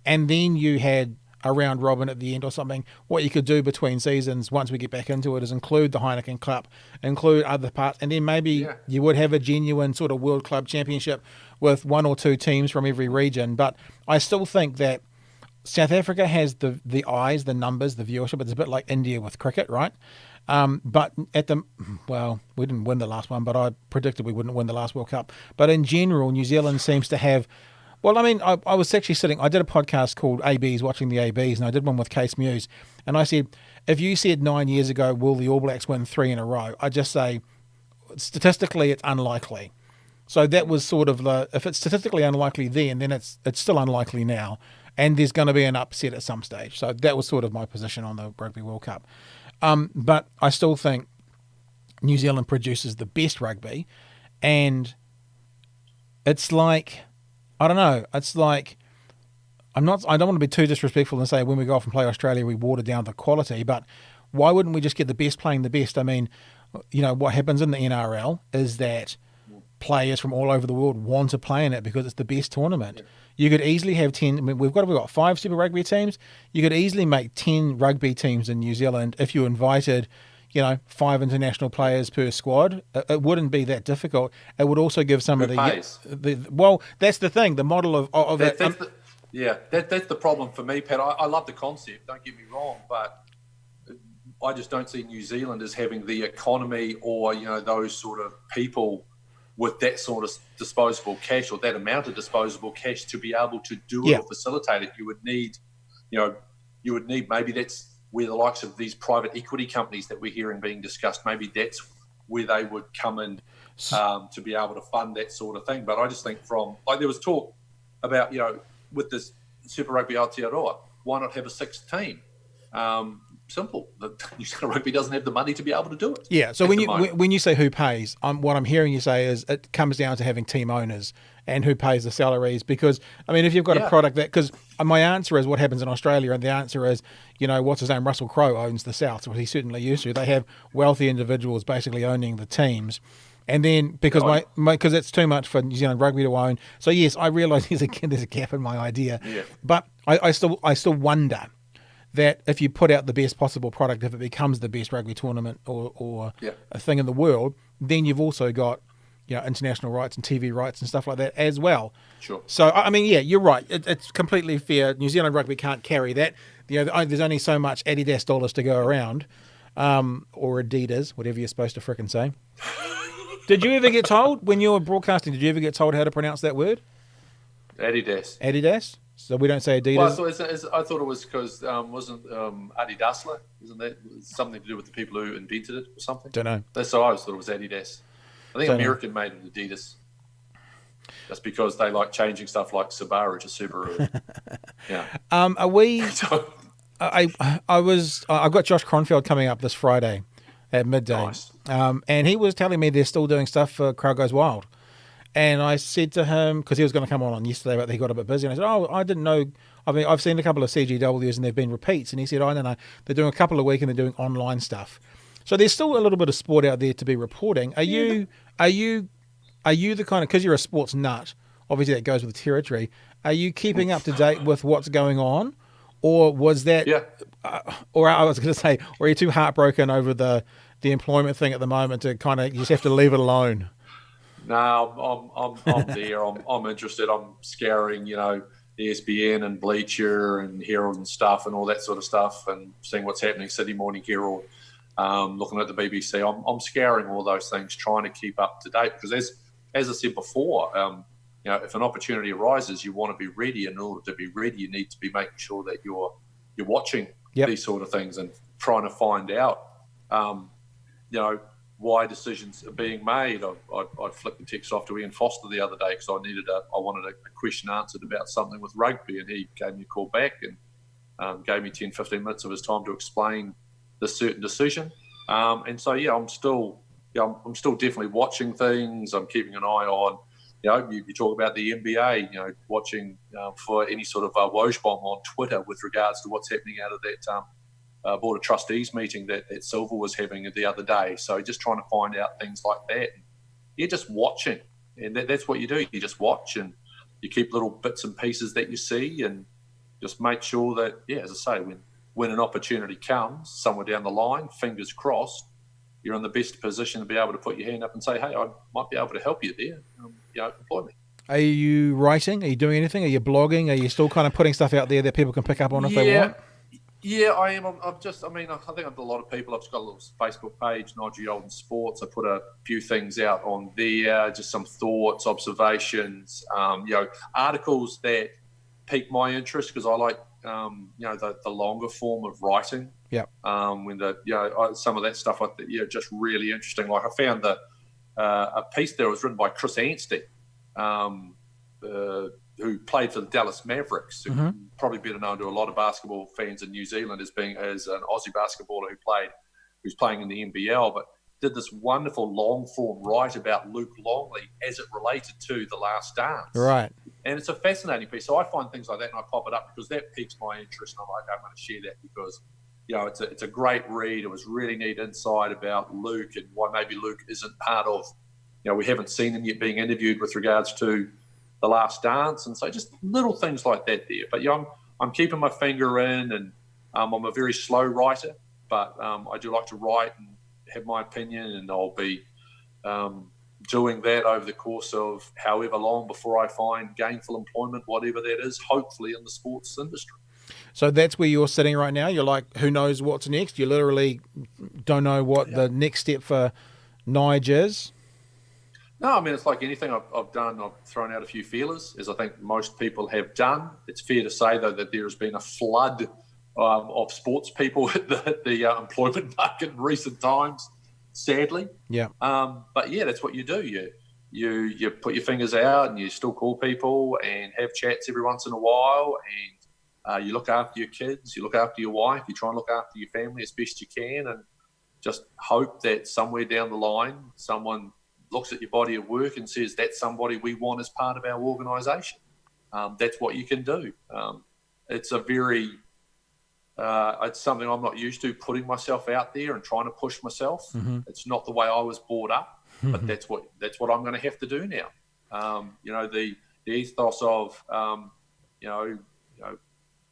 A: and then you had a round robin at the end or something. What you could do between seasons, once we get back into it, is include the Heineken Cup, include other parts, and then maybe you would have a genuine sort of World Club Championship with one or two teams from every region. But I still think that South Africa has the eyes, the numbers, the viewership. It's a bit like India with cricket, right? But we didn't win the last one, but I predicted we wouldn't win the last World Cup. But in general, New Zealand seems to have... Well, I mean, I was actually I did a podcast called ABs, Watching the ABs, and I did one with Case Muse. And I said, if you said 9 years ago, will the All Blacks win 3 in a row? I just say, statistically, it's unlikely. So that was sort of if it's statistically unlikely then it's still unlikely now. And there's going to be an upset at some stage. So that was sort of my position on the Rugby World Cup. But I still think New Zealand produces the best rugby. And it's like... I don't know. It's like I don't want to be too disrespectful and say when we go off and play Australia we water down the quality, but why wouldn't we just get the best playing the best? I mean, what happens in the NRL is that players from all over the world want to play in it because it's the best tournament. Yeah. You could easily have 10. I mean, we've got 5 Super Rugby teams. You could easily make 10 rugby teams in New Zealand if you invited 5 international players per squad. It wouldn't be that difficult. It would also give some of the well, that's the thing. The model of
B: that's the problem for me, Pat. I love the concept. Don't get me wrong, but I just don't see New Zealand as having the economy or those sort of people with that sort of disposable cash or that amount of disposable cash to be able to do it or facilitate it. You would need, maybe that's where the likes of these private equity companies that we're hearing being discussed, maybe that's where they would come in to be able to fund that sort of thing. But I just think there was talk about, with this Super Rugby Aotearoa, why not have a 6th team? Simple. The New Zealand Rugby doesn't have the money to be able to do it.
A: Yeah, so when you say who pays, what I'm hearing you say is it comes down to having team owners and who pays the salaries. Because, I mean, if you've got a product that... Because my answer is what happens in Australia, and the answer is, what's his name? Russell Crowe owns the South, what he certainly used to. They have wealthy individuals basically owning the teams. And then, because because it's too much for New Zealand Rugby to own. So, yes, I realise there's a gap in my idea. Yeah. But I still wonder that if you put out the best possible product, if it becomes the best rugby tournament or a thing in the world, then you've also got international rights and TV rights and stuff like that as well.
B: Sure.
A: So I mean, you're right. It's completely fair. New Zealand Rugby can't carry that. There's only so much Adidas dollars to go around, or Adidas, whatever you're supposed to frickin' say. Did you ever get told when you were broadcasting? Did you ever get told how to pronounce that word?
B: Adidas.
A: Adidas. So we don't say Adidas.
B: Well, I thought it was because wasn't Adidasler? Isn't that something to do with the people who invented it or something?
A: Don't know.
B: That's so I always thought it was Adidas. I think American made it Adidas. That's because they like changing stuff like Subaru to Subaru. Yeah.
A: Are we? I've got Josh Cronfeld coming up this Friday at midday.
B: Nice.
A: And he was telling me they're still doing stuff for Crowd Goes Wild. And I said to him, because he was going to come on yesterday, but he got a bit busy. And I said, I didn't know. I mean, I've seen a couple of CGWs and they've been repeats. And he said, I don't know. They're doing a couple a week and they're doing online stuff. So there's still a little bit of sport out there to be reporting. Are you the kind of, because you're a sports nut, obviously that goes with the territory. Are you keeping up to date with what's going on? Or was that, or I was going to say, or are you too heartbroken over the employment thing at the moment to kind of, you just have to leave it alone?
B: No, I'm there. I'm interested. I'm scouring, ESPN and Bleacher and Herald and stuff and all that sort of stuff, and seeing what's happening. City Morning Herald, looking at the BBC. I'm scouring all those things, trying to keep up to date, because as I said before, if an opportunity arises, you want to be ready. In order to be ready, you need to be making sure that you're watching these sort of things and trying to find out, why decisions are being made. I flicked the text off to Ian Foster the other day because I wanted a question answered about something with rugby, and he gave me a call back and gave me 10, 15 minutes of his time to explain this certain decision. I'm still definitely watching things. I'm keeping an eye on, you talk about the NBA, watching for any sort of Woj bomb on Twitter with regards to what's happening out of that Board of Trustees meeting that Silver was having the other day. So just trying to find out things like that. You're just watching, and that's what you do. You just watch, and you keep little bits and pieces that you see, and just make sure that, as I say, when an opportunity comes somewhere down the line, fingers crossed, you're in the best position to be able to put your hand up and say, hey, I might be able to help you there. Employ me.
A: Are you writing? Are you doing anything? Are you blogging? Are you still kind of putting stuff out there that people can pick up on if they want?
B: Yeah, I am. I think I've got a lot of people. I've just got a little Facebook page, Nigel Yalden Sports. I put a few things out on there, just some thoughts, observations, articles that pique my interest, because I like, the longer form of writing.
A: Yeah.
B: When some of that stuff, just really interesting. Like I found a piece there was written by Chris Anstey, who played for the Dallas Mavericks, who probably better known to a lot of basketball fans in New Zealand as an Aussie basketballer who's playing in the NBL, but did this wonderful long form write about Luke Longley as it related to The Last Dance.
A: Right.
B: And it's a fascinating piece. So I find things like that and I pop it up because that piques my interest. And I'm like, I'm going to share that because, it's a great read. It was really neat insight about Luke and why maybe Luke isn't part of, we haven't seen him yet being interviewed with regards to The Last Dance. And so just little things like that there. But I'm keeping my finger in, and I'm a very slow writer, but I do like to write and have my opinion, and I'll be doing that over the course of however long before I find gainful employment, whatever that is, hopefully in the sports industry.
A: So that's where you're sitting right now? You're like, who knows what's next? You literally don't know what the next step for Nige is?
B: No, I mean, it's like anything I've done. I've thrown out a few feelers, as I think most people have done. It's fair to say, though, that there has been a flood of sports people at the employment market in recent times, sadly.
A: Yeah.
B: But that's what you do. You put your fingers out and you still call people and have chats every once in a while, and you look after your kids, you look after your wife, you try and look after your family as best you can, and just hope that somewhere down the line someone looks at your body of work and says, that's somebody we want as part of our organisation. That's what you can do. It's something I'm not used to, putting myself out there and trying to push myself. Mm-hmm. It's not the way I was brought up, but that's what I'm going to have to do now. The ethos of,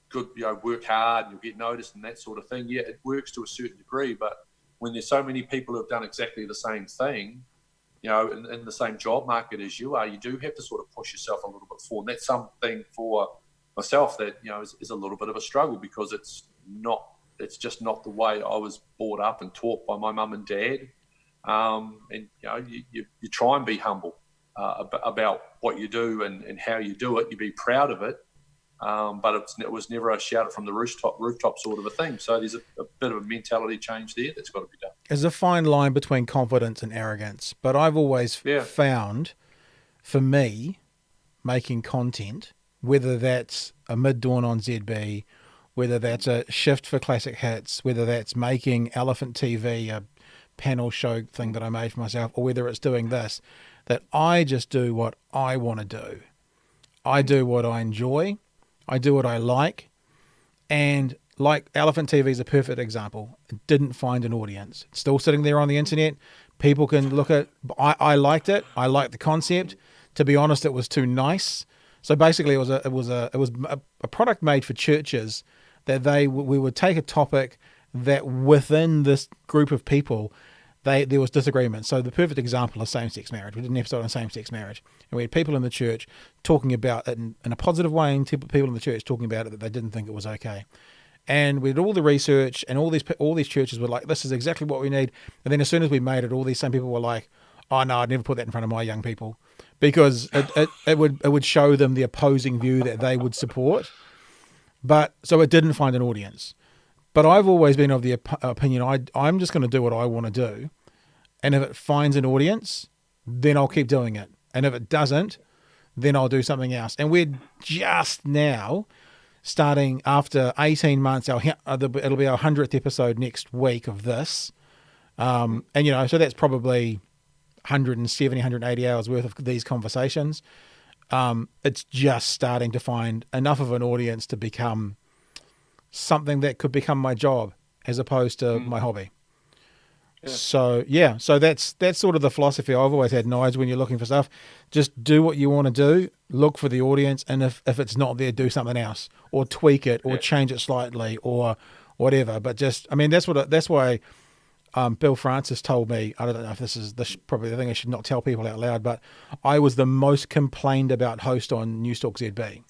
B: good, work hard and you'll get noticed and that sort of thing. Yeah, it works to a certain degree, but when there's so many people who have done exactly the same thing, in the same job market as you are, you do have to sort of push yourself a little bit forward. And that's something for myself that, is a little bit of a struggle, because it's just not the way I was brought up and taught by my mum and dad. You try and be humble about what you do and how you do it. You be proud of it. But it was never a shout it from the rooftop sort of a thing. So there's a bit of a mentality change there that's got to be done.
A: There's a fine line between confidence and arrogance, but I've always found, for me, making content, whether that's a mid-dawn on ZB, whether that's a shift for classic hits, whether that's making Elephant TV, a panel show thing that I made for myself, or whether it's doing this, that I just do what I want to do. I do what I enjoy. I do what I like, and like Elephant TV is a perfect example. It didn't find an audience. It's still sitting there on the internet. People can look at. I liked it. I liked the concept. To be honest, it was too nice. So basically, it was a product made for churches that we would take a topic that within this group of people, there was disagreement. So the perfect example is same-sex marriage. We did an episode on same-sex marriage, and we had people in the church talking about it in a positive way, and people in the church talking about it that they didn't think it was okay. And we did all the research, and all these churches were like, "This is exactly what we need." And then as soon as we made it, all these same people were like, "Oh no, I'd never put that in front of my young people," because it would show them the opposing view that they would support. But so it didn't find an audience. But I've always been of the opinion I'm just going to do what I want to do, and if it finds an audience, then I'll keep doing it. And if it doesn't, then I'll do something else. And we're just now starting, after 18 months, it'll be our 100th episode next week of this. And, so that's probably 170, 180 hours worth of these conversations. It's just starting to find enough of an audience to become something that could become my job as opposed to my hobby. Yeah. So that's sort of the philosophy I've always had, Nige, when you're looking for stuff. Just do what you want to do, look for the audience, and if it's not there, do something else, or tweak it, or change it slightly, or whatever. But that's why Bill Francis told me, I don't know if this is probably the thing I should not tell people out loud, but I was the most complained about host on Newstalk ZB.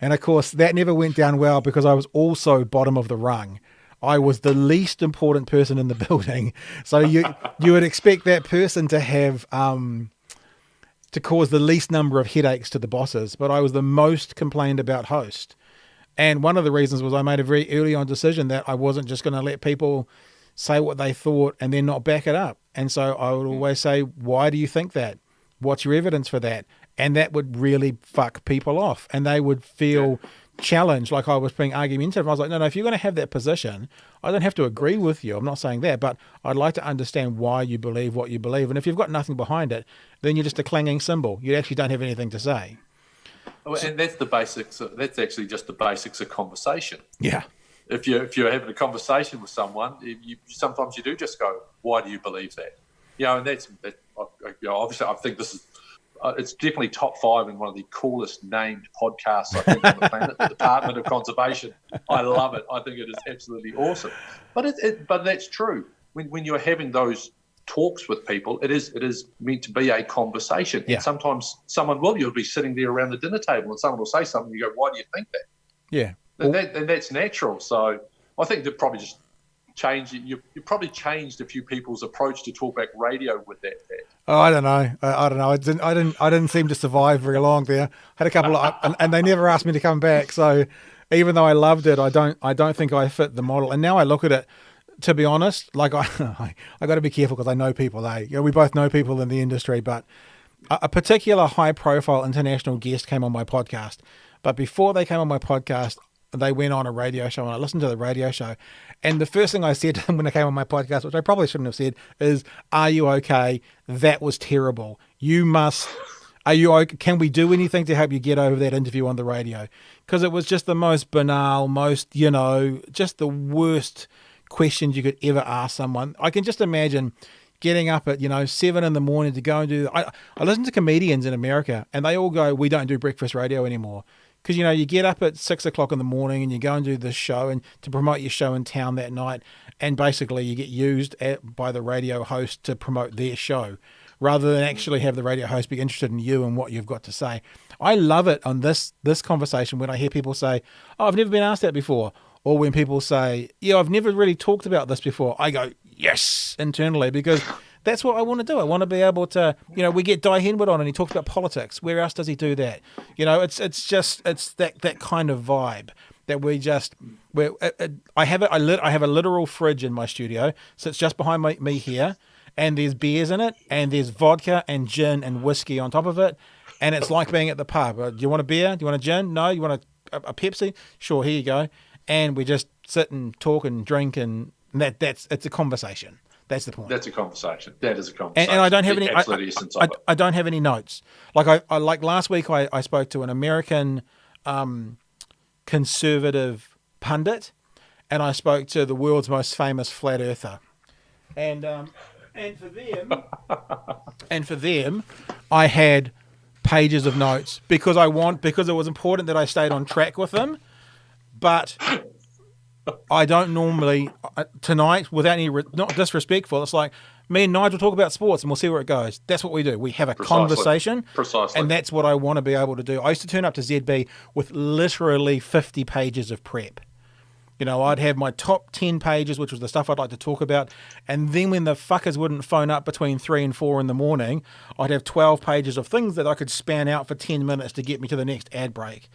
A: And of course, that never went down well because I was also bottom of the rung. I was the least important person in the building. So you would expect that person to have to cause the least number of headaches to the bosses, but I was the most complained about host. And one of the reasons was I made a very early on decision that I wasn't just going to let people say what they thought and then not back it up. And so I would always say, why do you think that? What's your evidence for that? And that would really fuck people off, and they would feel challenged, like I was being argumentative. I was like, no, if you're going to have that position, I don't have to agree with you. I'm not saying that, but I'd like to understand why you believe what you believe. And if you've got nothing behind it, then you're just a clanging cymbal. You actually don't have anything to say.
B: And that's the basics. That's actually just the basics of conversation.
A: Yeah.
B: If you're having a conversation with someone, sometimes you do just go, "Why do you believe that?" And that's obviously I think this is. It's definitely top 5 in one of the coolest named podcasts I think on the planet, the Department of Conservation. I love it. I think it is absolutely awesome. But but that's true. When you're having those talks with people, it is meant to be a conversation.
A: Yeah.
B: And sometimes you'll be sitting there around the dinner table and someone will say something and you go, "Why do you think that?"
A: Yeah.
B: And that's natural. So I think that probably just change. You probably changed a few people's approach to talkback radio with that.
A: Oh, I don't know. I don't know. I didn't seem to survive very long there. Had a couple of, and they never asked me to come back. So even though I loved it, I don't think I fit the model. And now I look at it, to be honest, like I got to be careful because I know people. We both know people in the industry, but a particular high-profile international guest came on my podcast. But before they came on my podcast, they went on a radio show, and I listened to the radio show. And the first thing I said to them when they came on my podcast, which I probably shouldn't have said, is, "Are you okay? That was terrible. Are you okay? Can we do anything to help you get over that interview on the radio?" Because it was just the most banal, just the worst questions you could ever ask someone. I can just imagine getting up at 7 a.m. to go and do. I listen to comedians in America, and they all go, "We don't do breakfast radio anymore." Because, you get up at 6 o'clock in the morning and you go and do this show and to promote your show in town that night. And basically you get used by the radio host to promote their show rather than actually have the radio host be interested in you and what you've got to say. I love it on this conversation when I hear people say, "Oh, I've never been asked that before." Or when people say, "Yeah, I've never really talked about this before." I go, yes, internally, because that's what I want to do. I want to be able to, we get Di Henwood on and he talks about politics. Where else does he do that? It's that kind of vibe that I have a literal fridge in my studio. So it's just behind me here, and there's beers in it, and there's vodka and gin and whiskey on top of it. And it's like being at the pub. Do you want a beer? Do you want a gin? No? You want a Pepsi? Sure, here you go. And we just sit and talk and drink, and it's a conversation. That's the point.
B: That's a conversation. That is a conversation.
A: And I don't have any. I don't have any notes. Like like last week, I spoke to an American conservative pundit, and I spoke to the world's most famous flat earther, and for them, I had pages of notes because it was important that I stayed on track with them, but I don't normally tonight without any not disrespectful. It's like me and Nigel talk about sports and we'll see where it goes. That's what we do. We have a conversation,
B: Precisely.
A: and that's what I want to be able to do. I used to turn up to ZB with literally 50 pages of prep. You know, I'd have my top 10 pages, which was the stuff I'd like to talk about. And then when the fuckers wouldn't phone up between 3 and 4 in the morning, I'd have 12 pages of things that I could span out for 10 minutes to get me to the next ad break.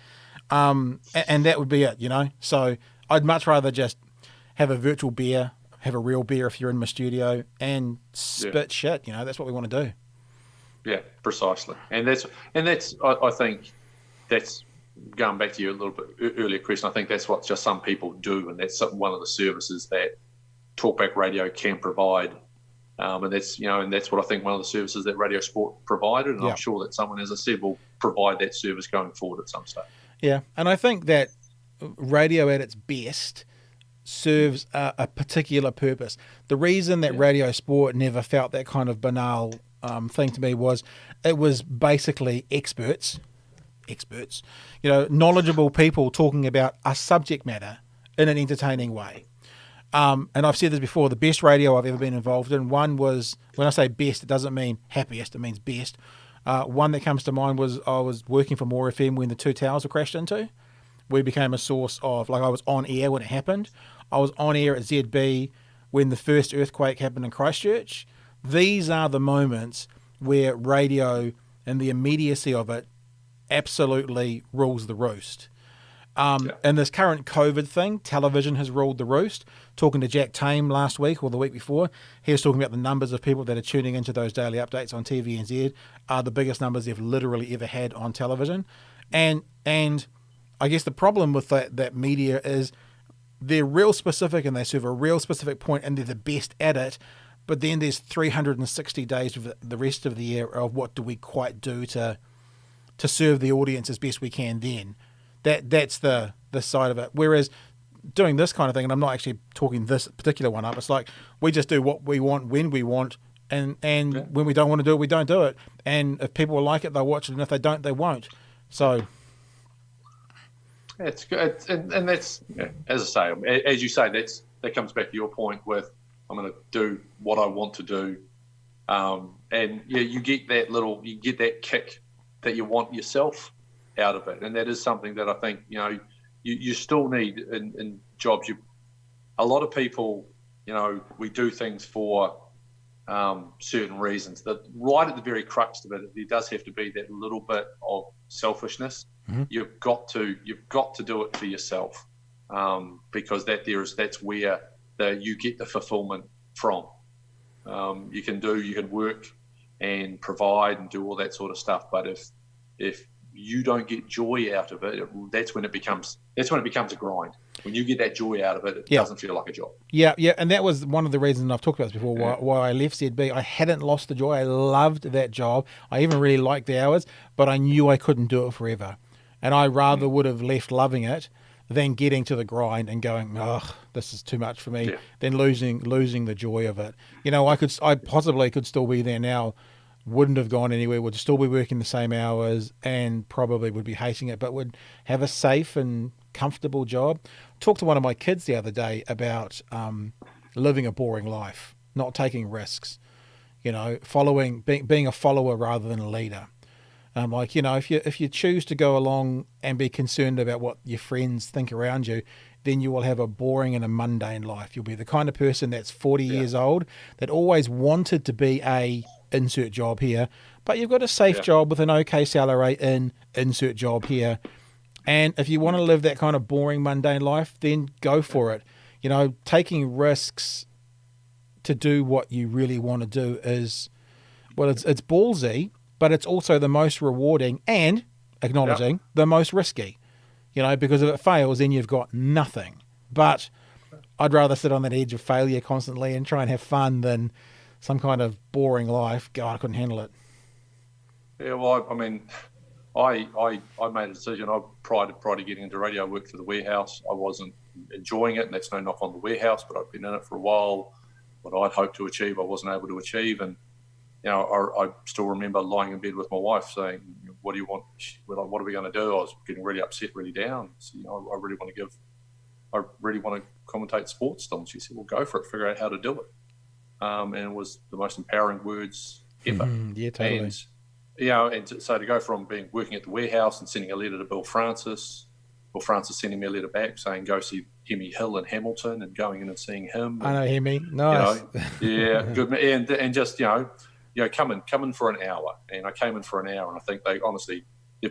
A: And that would be it, you know. So I'd much rather just have a virtual beer, have a real beer if you're in my studio, and spit shit. You know, that's what we want to do.
B: Yeah, precisely. And that's I think that's going back to your little bit earlier question. I think that's what just some people do, and that's one of the services that talkback radio can provide. And that's what I think one of the services that Radio Sport provided, and I'm sure that someone, as I said, will provide that service going forward at some stage.
A: Yeah, and I think that radio at its best serves a particular purpose. The reason that Radio Sport never felt that kind of banal thing to me was it was basically experts, you know, knowledgeable people talking about a subject matter in an entertaining way. And I've said this before, the best radio I've ever been involved in, one was, when I say best, it doesn't mean happiest, it means best. One that comes to mind was I was working for More FM when the two towers were crashed into. We became a source of, like, I was on air when it happened. I was on air at ZB when the first earthquake happened in Christchurch. These are the moments where radio and the immediacy of it absolutely rules the roost. And this current COVID thing, television has ruled the roost. Talking to Jack Tame last week or the week before, he was talking about the numbers of people that are tuning into those daily updates on TVNZ are the biggest numbers they've literally ever had on television. And I guess the problem with that media is they're real specific and they serve a real specific point and they're the best at it. But then there's 360 days of the rest of the year of what do we quite do to serve the audience as best we can then. That's the side of it. Whereas doing this kind of thing, and I'm not actually talking this particular one up, it's like we just do what we want when we want, and when we don't want to do it, we don't do it. And if people like it, they'll watch it, and if they don't, they won't. So
B: it's good, and that's, as I say, as you say, that comes back to your point with I'm going to do what I want to do, and you get that kick that you want yourself out of it, and that is something that I think you still need in jobs. A lot of people, we do things for certain reasons. That right at the very crux of it, there does have to be that little bit of selfishness. Mm-hmm. You've got to do it for yourself, because that's where you get the fulfillment from. You can work and provide and do all that sort of stuff, but if you don't get joy out of it, that's when it becomes a grind. When you get that joy out of it, it doesn't feel like a job. Yeah,
A: and that was one of the reasons, and I've talked about this before, why I left ZB. I hadn't lost the joy. I loved that job. I even really liked the hours, but I knew I couldn't do it forever. And I rather would have left loving it than getting to the grind and going, this is too much for me, than losing the joy of it. I possibly could still be there now, wouldn't have gone anywhere, would still be working the same hours and probably would be hating it, but would have a safe and comfortable job. Talked to one of my kids the other day about living a boring life, not taking risks, following, being a follower rather than a leader. If you choose to go along and be concerned about what your friends think around you, then you will have a boring and a mundane life. You'll be the kind of person that's 40 years old that always wanted to be a insert job here, but you've got a safe job with an okay salary in insert job here. And if you want to live that kind of boring, mundane life, then go for it. Taking risks to do what you really want to do is, well, it's ballsy, but it's also the most rewarding and acknowledging the most risky, because if it fails, then you've got nothing. But I'd rather sit on that edge of failure constantly and try and have fun than some kind of boring life. God, I couldn't handle it.
B: Yeah, well, I mean, I made a decision. Prior to getting into radio, I worked for the warehouse. I wasn't enjoying it, and that's no knock on the warehouse, but I've been in it for a while. What I'd hoped to achieve, I wasn't able to achieve, and I still remember lying in bed with my wife saying, "What do you want? What are we going to do?" I was getting really upset, really down. So, I really want to commentate sports still? And she said, well, go for it, figure out how to do it. And it was the most empowering words ever.
A: Yeah, totally.
B: And, so to go from working at the warehouse and sending a letter to Bill Francis sending me a letter back saying, go see Hemi Hill in Hamilton, and going in and seeing him.
A: I know Hemi. Nice.
B: Good. And just, come in for an hour. And I came in for an hour, and I think they've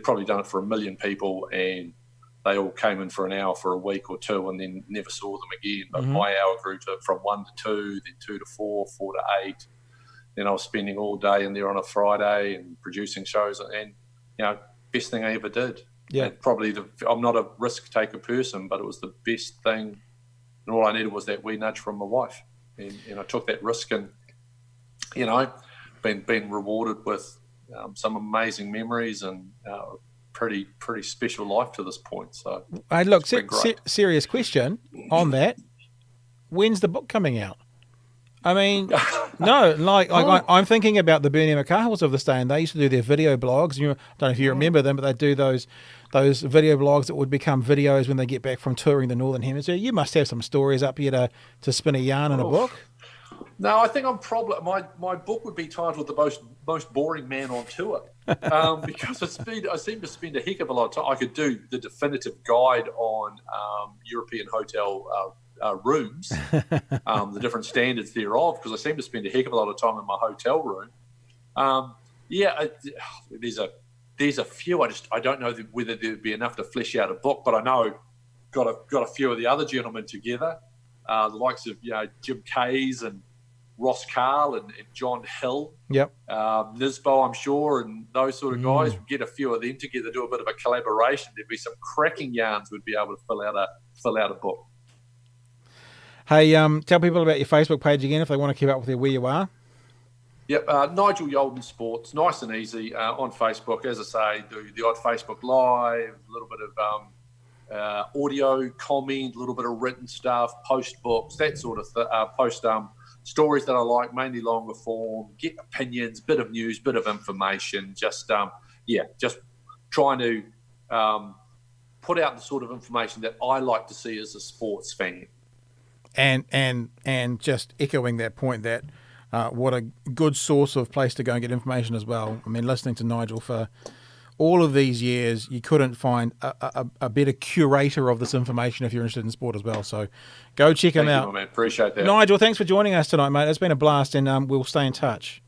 B: probably done it for 1 million people, and they all came in for an hour for a week or two and then never saw them again. But my hour grew from 1 to 2, then 2 to 4, 4 to 8. Then I was spending all day in there on a Friday and producing shows, and best thing I ever did.
A: Yeah,
B: and probably I'm not a risk taker person, but it was the best thing, and all I needed was that wee nudge from my wife, and I took that risk, and been rewarded with some amazing memories and pretty special life to this point. So
A: hey, look, serious question on that. When's the book coming out? I mean, no, I'm thinking about the Bernie McCartles of this day, and they used to do their video blogs. I don't know if you remember them, but they do those video blogs that would become videos when they get back from touring the Northern Hemisphere. You must have some stories up here to spin a yarn in a book.
B: No, I think I'm probably my book would be titled "The Most Boring Man on Tour," because I seem to spend a heck of a lot of time. I could do the definitive guide on European hotel rooms, the different standards thereof, because I seem to spend a heck of a lot of time in my hotel room. There's a few. I don't know whether there'd be enough to flesh out a book, but I know got a few of the other gentlemen together, the likes of Jim Kays and Ross Carl and John Hill, Nisbo, I'm sure, and those sort of guys. Get a few of them together, do a bit of a collaboration. There'd be some cracking yarns. We'd be able to fill out a book.
A: Hey, tell people about your Facebook page again if they want to keep up with where you are.
B: Yep, Nigel Yalden Sports, nice and easy on Facebook. As I say, do the odd Facebook Live, a little bit of audio comment, a little bit of written stuff, post books, that sort of post stories that I like, mainly longer form, get opinions, bit of news, bit of information, just trying to put out the sort of information that I like to see as a sports fan.
A: And just echoing that point that what a good source of place to go and get information as well. I mean, listening to Nigel for all of these years, you couldn't find a better curator of this information if you're interested in sport as well. So go check him out.
B: Thank you, man. Appreciate that.
A: Nigel, thanks for joining us tonight, mate. It's been a blast, and we'll stay in touch.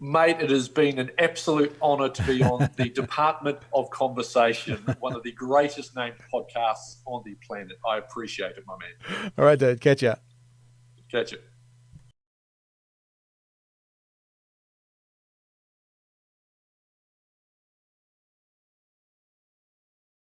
B: Mate, it has been an absolute honour to be on the Department of Conversation, one of the greatest named podcasts on the planet. I appreciate it, my man.
A: All right, dude. Catch ya.
B: Catch you.